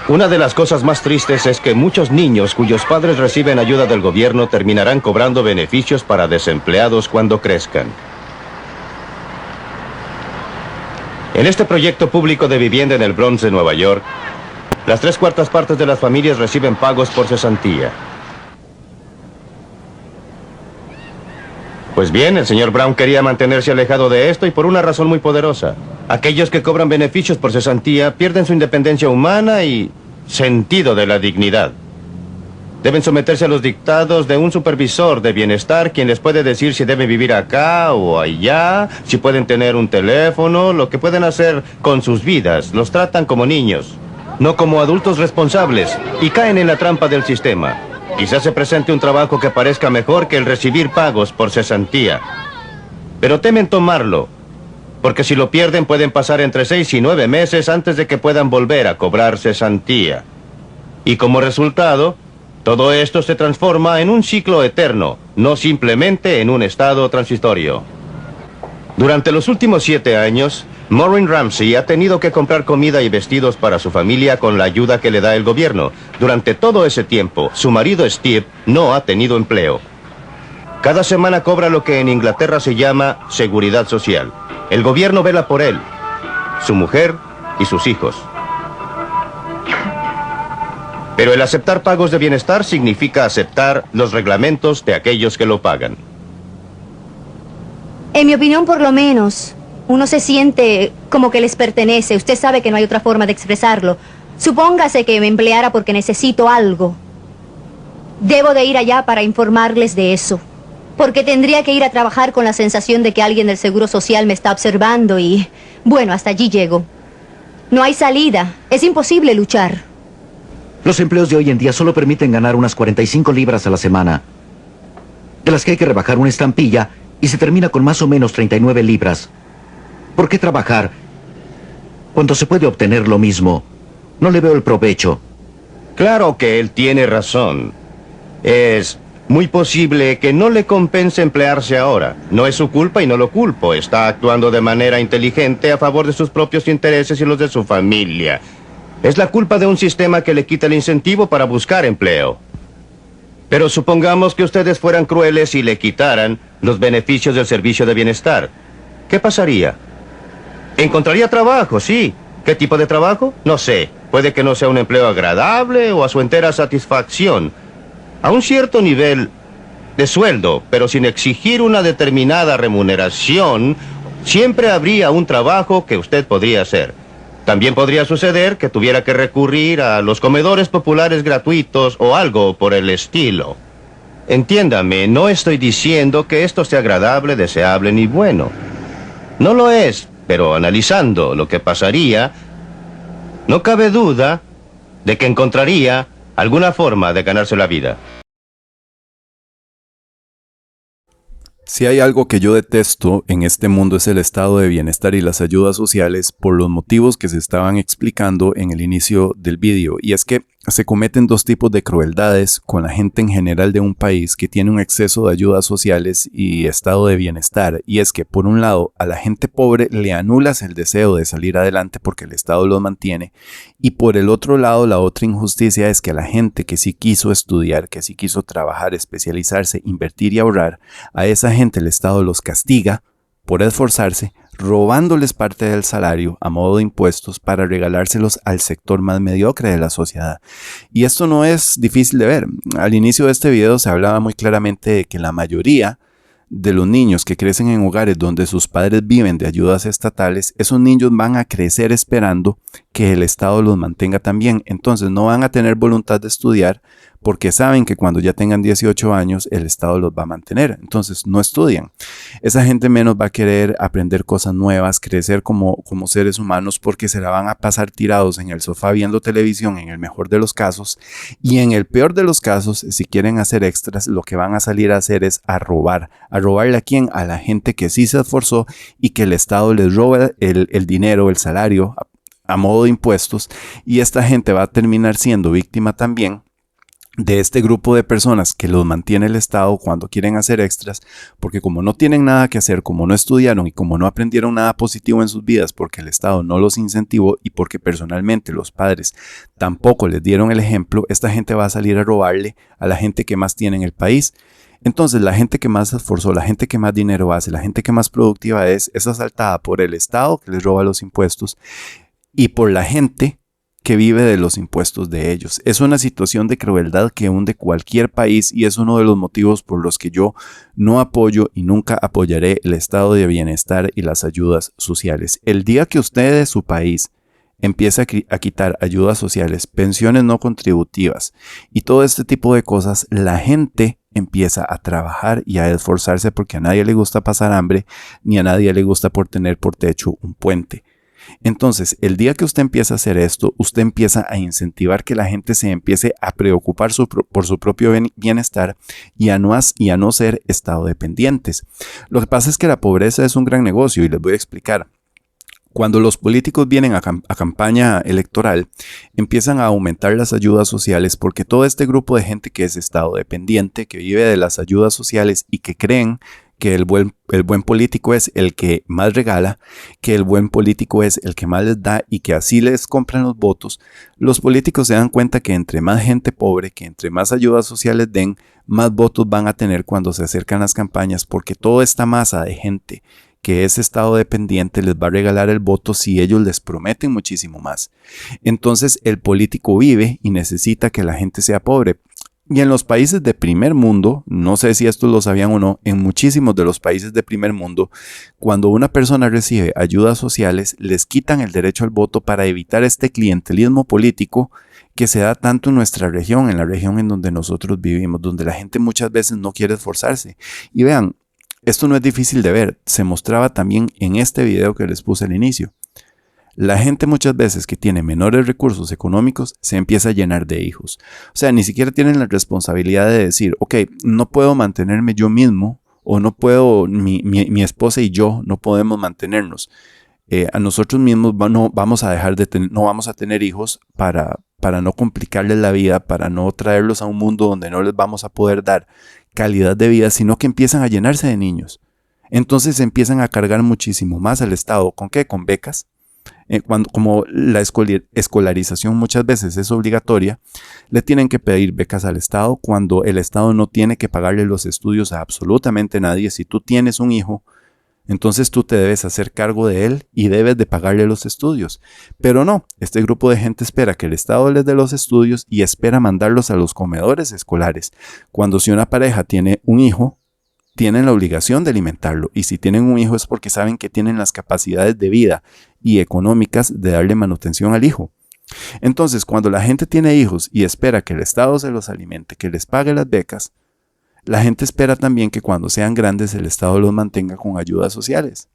Una de las cosas más tristes es que muchos niños cuyos padres reciben ayuda del gobierno terminarán cobrando beneficios para desempleados cuando crezcan. En este proyecto público de vivienda en el Bronx de Nueva York, las 3/4 partes de las familias reciben pagos por cesantía. Pues bien, el señor Brown quería mantenerse alejado de esto y por una razón muy poderosa. Aquellos que cobran beneficios por cesantía pierden su independencia humana y sentido de la dignidad. Deben someterse a los dictados de un supervisor de bienestar quien les puede decir si deben vivir acá o allá, si pueden tener un teléfono, lo que pueden hacer con sus vidas. Los tratan como niños, no como adultos responsables, y caen en la trampa del sistema. Quizás se presente un trabajo que parezca mejor que el recibir pagos por cesantía, pero temen tomarlo, porque si lo pierden pueden pasar entre 6 y 9 meses antes de que puedan volver a cobrar cesantía. Y como resultado, todo esto se transforma en un ciclo eterno, no simplemente en un estado transitorio. Durante los últimos 7 años, Maureen Ramsey ha tenido que comprar comida y vestidos para su familia con la ayuda que le da el gobierno. Durante todo ese tiempo, su marido Steve no ha tenido empleo. Cada semana cobra lo que en Inglaterra se llama seguridad social. El gobierno vela por él, su mujer y sus hijos. Pero el aceptar pagos de bienestar significa aceptar los reglamentos de aquellos que lo pagan. En mi opinión, por lo menos, uno se siente como que les pertenece. Usted sabe que no hay otra forma de expresarlo. Supóngase que me empleara porque necesito algo. Debo de ir allá para informarles de eso. Porque tendría que ir a trabajar con la sensación de que alguien del Seguro Social me está observando y, bueno, hasta allí llego. No hay salida. Es imposible luchar. Los empleos de hoy en día solo permiten ganar unas 45 libras a la semana, de las que hay que rebajar una estampilla y se termina con más o menos 39 libras. ¿Por qué trabajar cuando se puede obtener lo mismo? No le veo el provecho. Claro que él tiene razón. Es muy posible que no le compense emplearse ahora. No es su culpa y no lo culpo. Está actuando de manera inteligente a favor de sus propios intereses y los de su familia. Es la culpa de un sistema que le quita el incentivo para buscar empleo. Pero supongamos que ustedes fueran crueles y le quitaran los beneficios del servicio de bienestar. ¿Qué pasaría? Encontraría trabajo, sí. ¿Qué tipo de trabajo? No sé. Puede que no sea un empleo agradable o a su entera satisfacción. A un cierto nivel de sueldo, pero sin exigir una determinada remuneración, siempre habría un trabajo que usted podría hacer. También podría suceder que tuviera que recurrir a los comedores populares gratuitos o algo por el estilo. Entiéndame, no estoy diciendo que esto sea agradable, deseable ni bueno. No lo es, pero analizando lo que pasaría, no cabe duda de que encontraría alguna forma de ganarse la vida. Si hay algo que yo detesto en este mundo es el estado de bienestar y las ayudas sociales por los motivos que se estaban explicando en el inicio del vídeo, y es que se cometen dos tipos de crueldades con la gente en general de un país que tiene un exceso de ayudas sociales y estado de bienestar, y es que por un lado a la gente pobre le anulas el deseo de salir adelante porque el Estado los mantiene, y por el otro lado la otra injusticia es que a la gente que sí quiso estudiar, que sí quiso trabajar, especializarse, invertir y ahorrar, a esa gente el Estado los castiga por esforzarse, robándoles parte del salario a modo de impuestos para regalárselos al sector más mediocre de la sociedad. Y esto no es difícil de ver. Al inicio de este video se hablaba muy claramente de que la mayoría de los niños que crecen en hogares donde sus padres viven de ayudas estatales, esos niños van a crecer esperando que el Estado los mantenga también. Entonces no van a tener voluntad de estudiar porque saben que cuando ya tengan 18 años el Estado los va a mantener. Entonces no estudian. Esa gente menos va a querer aprender cosas nuevas, crecer como seres humanos, porque se la van a pasar tirados en el sofá viendo televisión en el mejor de los casos, y en el peor de los casos, si quieren hacer extras, lo que van a salir a hacer es a robar. ¿A robarle a quién? A la gente que sí se esforzó y que el Estado les roba el dinero, el salario a modo de impuestos, y esta gente va a terminar siendo víctima también de este grupo de personas que los mantiene el Estado cuando quieren hacer extras, porque como no tienen nada que hacer, como no estudiaron y como no aprendieron nada positivo en sus vidas, porque el Estado no los incentivó y porque personalmente los padres tampoco les dieron el ejemplo, esta gente va a salir a robarle a la gente que más tiene en el país. Entonces la gente que más se esforzó, la gente que más dinero hace, la gente que más productiva es asaltada por el Estado que les roba los impuestos y por la gente que vive de los impuestos de ellos. Es una situación de crueldad que hunde cualquier país y es uno de los motivos por los que yo no apoyo y nunca apoyaré el estado de bienestar y las ayudas sociales. El día que usted de su país empiece a quitar ayudas sociales, pensiones no contributivas y todo este tipo de cosas, la gente empieza a trabajar y a esforzarse porque a nadie le gusta pasar hambre ni a nadie le gusta tener por techo un puente. Entonces, el día que usted empieza a hacer esto, usted empieza a incentivar que la gente se empiece a preocupar por su propio bienestar y a no ser estado dependientes. Lo que pasa es que la pobreza es un gran negocio y les voy a explicar. Cuando los políticos vienen a campaña electoral, empiezan a aumentar las ayudas sociales porque todo este grupo de gente que es estado dependiente, que vive de las ayudas sociales y que creen que el buen político es el que más regala, que el buen político es el que más les da y que así les compran los votos, los políticos se dan cuenta que entre más gente pobre, que entre más ayudas sociales den, más votos van a tener cuando se acercan las campañas porque toda esta masa de gente que es estado dependiente les va a regalar el voto si ellos les prometen muchísimo más. Entonces el político vive y necesita que la gente sea pobre. Y en los países de primer mundo, no sé si esto lo sabían o no, en muchísimos de los países de primer mundo, cuando una persona recibe ayudas sociales, les quitan el derecho al voto para evitar este clientelismo político que se da tanto en nuestra región, en la región en donde nosotros vivimos, donde la gente muchas veces no quiere esforzarse. Y vean, esto no es difícil de ver, se mostraba también en este video que les puse al inicio. La gente muchas veces que tiene menores recursos económicos se empieza a llenar de hijos. O sea, ni siquiera tienen la responsabilidad de decir, ok, no puedo mantenerme yo mismo o no puedo, mi esposa y yo no podemos mantenernos. A nosotros mismos no vamos a tener hijos para no complicarles la vida, para no traerlos a un mundo donde no les vamos a poder dar calidad de vida, sino que empiezan a llenarse de niños. Entonces empiezan a cargar muchísimo más al Estado. ¿Con qué? Con becas. Como la escolarización muchas veces es obligatoria, le tienen que pedir becas al Estado cuando el Estado no tiene que pagarle los estudios a absolutamente nadie. Si tú tienes un hijo, entonces tú te debes hacer cargo de él y debes de pagarle los estudios. Pero no, este grupo de gente espera que el Estado les dé los estudios y espera mandarlos a los comedores escolares. Cuando si una pareja tiene un hijo, tienen la obligación de alimentarlo. Y si tienen un hijo es porque saben que tienen las capacidades de vida y económicas de darle manutención al hijo. Entonces, cuando la gente tiene hijos y espera que el Estado se los alimente, que les pague las becas, la gente espera también que cuando sean grandes el Estado los mantenga con ayudas sociales.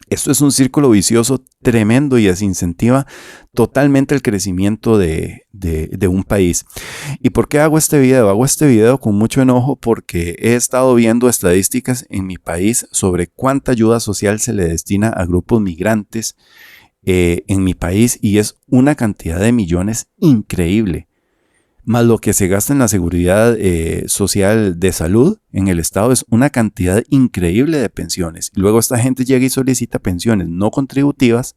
Esto es un círculo vicioso tremendo y desincentiva totalmente el crecimiento de un país. ¿Y por qué hago este video? Hago este video con mucho enojo porque he estado viendo estadísticas en mi país sobre cuánta ayuda social se le destina a grupos migrantes en mi país y es una cantidad de millones increíble. Más lo que se gasta en la seguridad social de salud en el Estado es una cantidad increíble de pensiones. Luego esta gente llega y solicita pensiones no contributivas,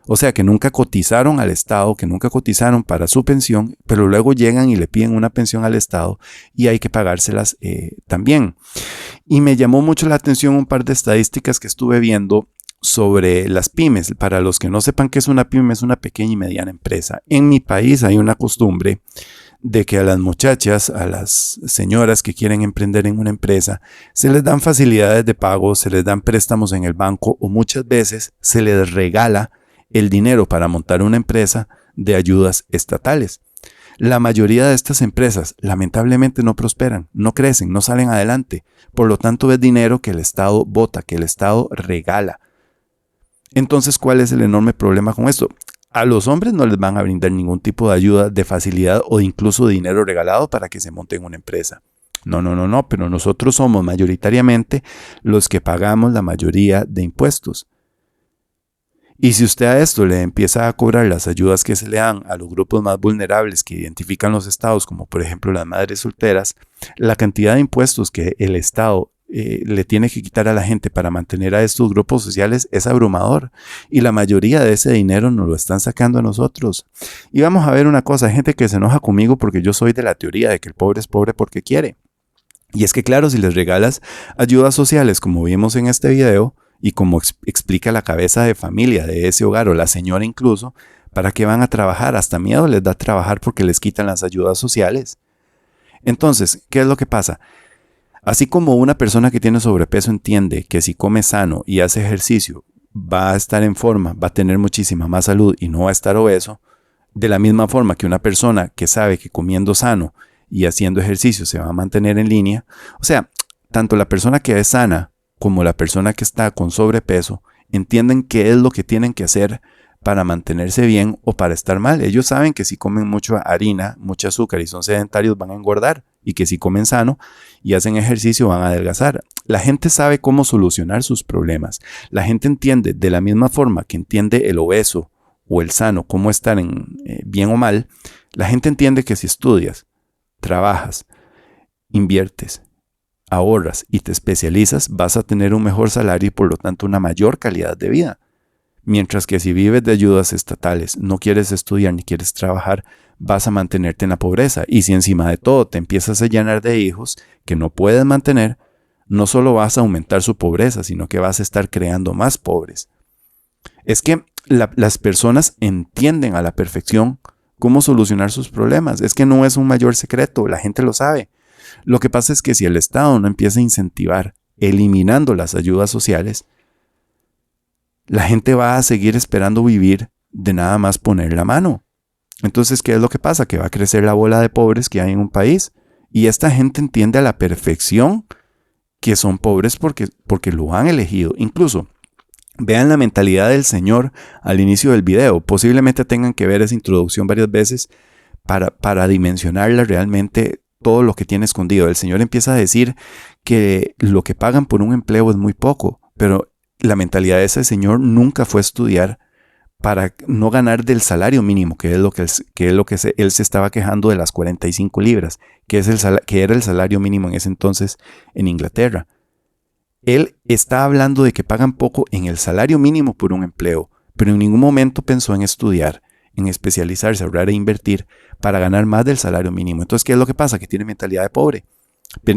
o sea que nunca cotizaron al Estado, que nunca cotizaron para su pensión, pero luego llegan y le piden una pensión al Estado y hay que pagárselas también. Y me llamó mucho la atención un par de estadísticas que estuve viendo sobre las pymes. Para los que no sepan qué es una pyme, es una pequeña y mediana empresa. En mi país hay una costumbre de que a las muchachas, a las señoras que quieren emprender en una empresa, se les dan facilidades de pago, se les dan préstamos en el banco o muchas veces se les regala el dinero para montar una empresa de ayudas estatales. La mayoría de estas empresas lamentablemente no prosperan, no crecen, no salen adelante. Por lo tanto es dinero que el Estado bota, que el Estado regala. Entonces, ¿cuál es el enorme problema con esto? A los hombres no les van a brindar ningún tipo de ayuda, de facilidad o incluso de dinero regalado para que se monten una empresa. No, pero nosotros somos mayoritariamente los que pagamos la mayoría de impuestos. Y si usted a esto le empieza a cobrar las ayudas que se le dan a los grupos más vulnerables que identifican los estados, como por ejemplo las madres solteras, la cantidad de impuestos que el Estado le tiene que quitar a la gente para mantener a estos grupos sociales es abrumador. Y la mayoría de ese dinero nos lo están sacando a nosotros. Y vamos a ver una cosa, hay gente que se enoja conmigo porque yo soy de la teoría de que el pobre es pobre porque quiere. Y es que claro, si les regalas ayudas sociales como vimos en este video y como explica la cabeza de familia de ese hogar o la señora incluso, ¿para qué van a trabajar? Hasta miedo les da trabajar porque les quitan las ayudas sociales. Entonces, ¿qué es lo que pasa? Así como una persona que tiene sobrepeso entiende que si come sano y hace ejercicio va a estar en forma, va a tener muchísima más salud y no va a estar obeso, de la misma forma que una persona que sabe que comiendo sano y haciendo ejercicio se va a mantener en línea, o sea, tanto la persona que es sana como la persona que está con sobrepeso entienden qué es lo que tienen que hacer para mantenerse bien o para estar mal. Ellos saben que si comen mucha harina, mucho azúcar y son sedentarios van a engordar y que si comen sano y hacen ejercicio van a adelgazar. La gente sabe cómo solucionar sus problemas. La gente entiende de la misma forma que entiende el obeso o el sano cómo estar bien o mal. La gente entiende que si estudias, trabajas, inviertes, ahorras y te especializas, vas a tener un mejor salario y por lo tanto una mayor calidad de vida. Mientras que si vives de ayudas estatales, no quieres estudiar ni quieres trabajar, vas a mantenerte en la pobreza. Y si encima de todo te empiezas a llenar de hijos que no puedes mantener, no solo vas a aumentar su pobreza, sino que vas a estar creando más pobres. Es que las personas entienden a la perfección cómo solucionar sus problemas. Es que no es un mayor secreto, la gente lo sabe. Lo que pasa es que si el Estado no empieza a incentivar eliminando las ayudas sociales, la gente va a seguir esperando vivir de nada más poner la mano. Entonces, ¿qué es lo que pasa? Que va a crecer la bola de pobres que hay en un país. Y esta gente entiende a la perfección que son pobres porque lo han elegido. Incluso, vean la mentalidad del Señor al inicio del video. Posiblemente tengan que ver esa introducción varias veces para dimensionarla realmente todo lo que tiene escondido. El Señor empieza a decir que lo que pagan por un empleo es muy poco, pero la mentalidad de ese señor nunca fue estudiar para no ganar del salario mínimo, que es lo que él se estaba quejando de las 45 libras, que era el salario mínimo en ese entonces en Inglaterra. Él está hablando de que pagan poco en el salario mínimo por un empleo, pero en ningún momento pensó en estudiar, en especializarse, ahorrar e invertir para ganar más del salario mínimo. Entonces, ¿qué es lo que pasa? Que tiene mentalidad de pobre.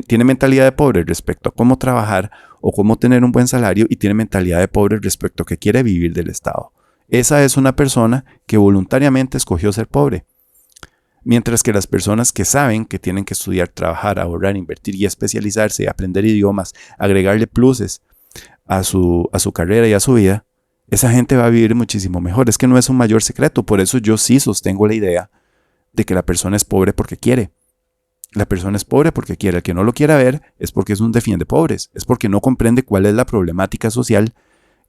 Tiene mentalidad de pobre respecto a cómo trabajar o cómo tener un buen salario y tiene mentalidad de pobre respecto a que quiere vivir del Estado. Esa es una persona que voluntariamente escogió ser pobre. Mientras que las personas que saben que tienen que estudiar, trabajar, ahorrar, invertir y especializarse, aprender idiomas, agregarle pluses a su carrera y a su vida, esa gente va a vivir muchísimo mejor. Es que no es un mayor secreto. Por eso yo sí sostengo la idea de que la persona es pobre porque quiere. La persona es pobre porque quiere. El que no lo quiera ver es porque es un defiende pobres. Es porque no comprende cuál es la problemática social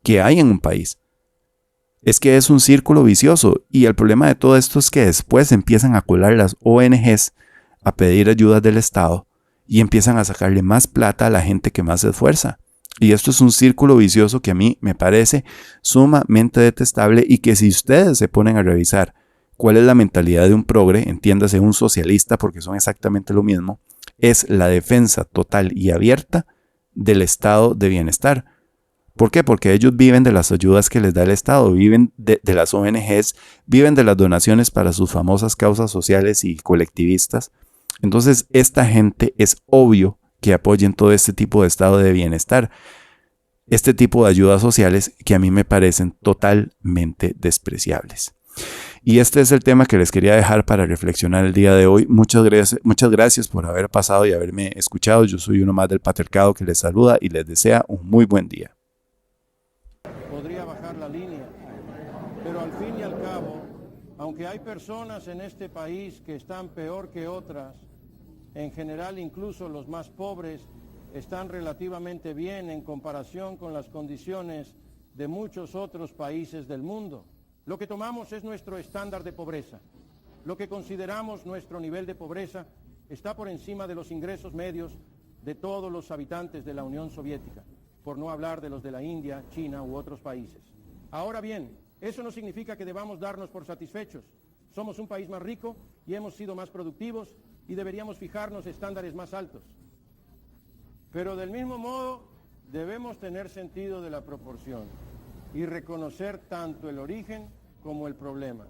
que hay en un país. Es que es un círculo vicioso. Y el problema de todo esto es que después empiezan a colar las ONGs a pedir ayudas del Estado y empiezan a sacarle más plata a la gente que más se esfuerza. Y esto es un círculo vicioso que a mí me parece sumamente detestable y que si ustedes se ponen a revisar cuál es la mentalidad de un progre, entiéndase un socialista porque son exactamente lo mismo, es la defensa total y abierta del estado de bienestar. ¿Por qué? Porque ellos viven de las ayudas que les da el Estado, viven de las ONGs, viven de las donaciones para sus famosas causas sociales y colectivistas. Entonces, esta gente es obvio que apoyen todo este tipo de estado de bienestar, este tipo de ayudas sociales que a mí me parecen totalmente despreciables. Y este es el tema que les quería dejar para reflexionar el día de hoy. Muchas gracias por haber pasado y haberme escuchado. Yo soy uno más del patriarcado que les saluda y les desea un muy buen día. Podría bajar la línea, pero al fin y al cabo, aunque hay personas en este país que están peor que otras, en general incluso los más pobres están relativamente bien en comparación con las condiciones de muchos otros países del mundo. Lo que tomamos es nuestro estándar de pobreza. Lo que consideramos nuestro nivel de pobreza está por encima de los ingresos medios de todos los habitantes de la Unión Soviética, por no hablar de los de la India, China u otros países. Ahora bien, Eso no significa que debamos darnos por satisfechos. Somos un país más rico y hemos sido más productivos y deberíamos fijarnos estándares más altos. Pero del mismo modo, debemos tener sentido de la proporción y reconocer tanto el origen como el problema.